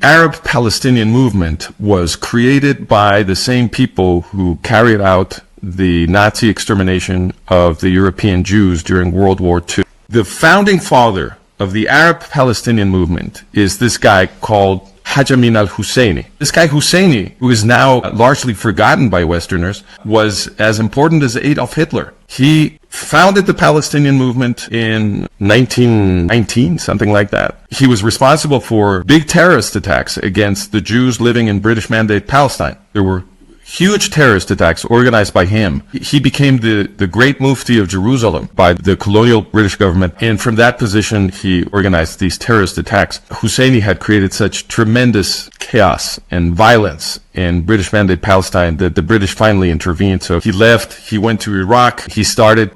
Arab-Palestinian movement was created by the same people who carried out the Nazi extermination of the European Jews during World War II. The founding father of the Arab-Palestinian movement is this guy called Amin al-Husseini. This guy Husseini, who is now largely forgotten by Westerners, was as important as Adolf Hitler. He founded the Palestinian movement in 1919, something like that. He was responsible for big terrorist attacks against the Jews living in British Mandate Palestine. There were huge terrorist attacks organized by him. He became the great Mufti of Jerusalem by the colonial British government, and from that position he organized these terrorist attacks. Husseini had created such tremendous chaos and violence in British Mandate Palestine that the British finally intervened. So he left, he went to Iraq, he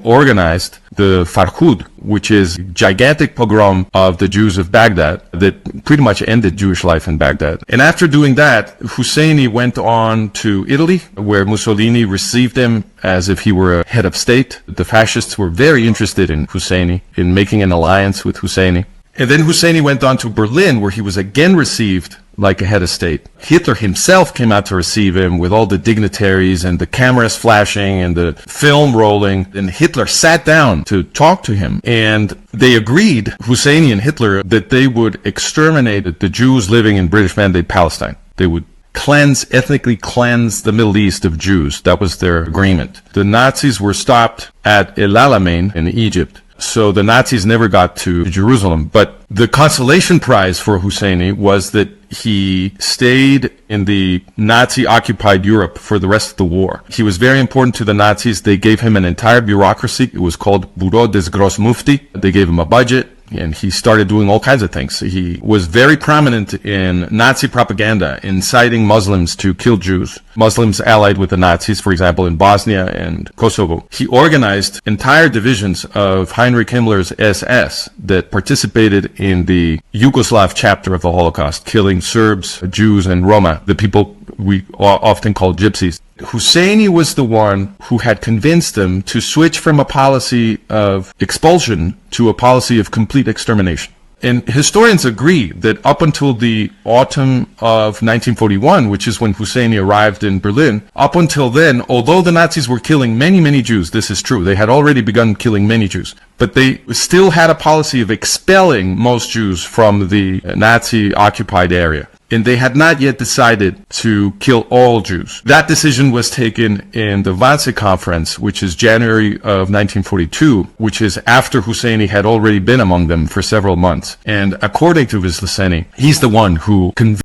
organized the Farhud, which is a gigantic pogrom of the Jews of Baghdad that pretty much ended Jewish life in Baghdad. And after doing that, Husseini went on to Italy, where Mussolini received him as if he were a head of state. The fascists were very interested in Husseini, in making an alliance with Husseini. And then Husseini went on to Berlin, where he was again received like a head of state. Hitler himself came out to receive him with all the dignitaries and the cameras flashing and the film rolling. And Hitler sat down to talk to him. And they agreed, Husseini and Hitler, that they would exterminate the Jews living in British Mandate Palestine. They would ethnically cleanse the Middle East of Jews. That was their agreement. The Nazis were stopped at El Alamein in Egypt. So the Nazis never got to Jerusalem. But the consolation prize for Husseini was that he stayed in the Nazi-occupied Europe for the rest of the war. He was very important to the Nazis. They gave him an entire bureaucracy. It was called Bureau des Gros Mufti. They gave him a budget, and he started doing all kinds of things. He was very prominent in Nazi propaganda, inciting Muslims to kill Jews. Muslims allied with the Nazis, for example, in Bosnia and Kosovo. He organized entire divisions of Heinrich Himmler's SS that participated in the Yugoslav chapter of the Holocaust, killing Serbs, Jews, and Roma, the people we often call gypsies. Husseini was the one who had convinced them to switch from a policy of expulsion to a policy of complete extermination. And historians agree that up until the autumn of 1941, which is when Husseini arrived in Berlin, up until then, although the Nazis were killing many, many Jews, this is true, they had already begun killing many Jews, but they still had a policy of expelling most Jews from the Nazi-occupied area. And they had not yet decided to kill all Jews. That decision was taken in the Wannsee Conference, which is January of 1942, which is after Husseini had already been among them for several months. And according to Husseini, he's the one who convinced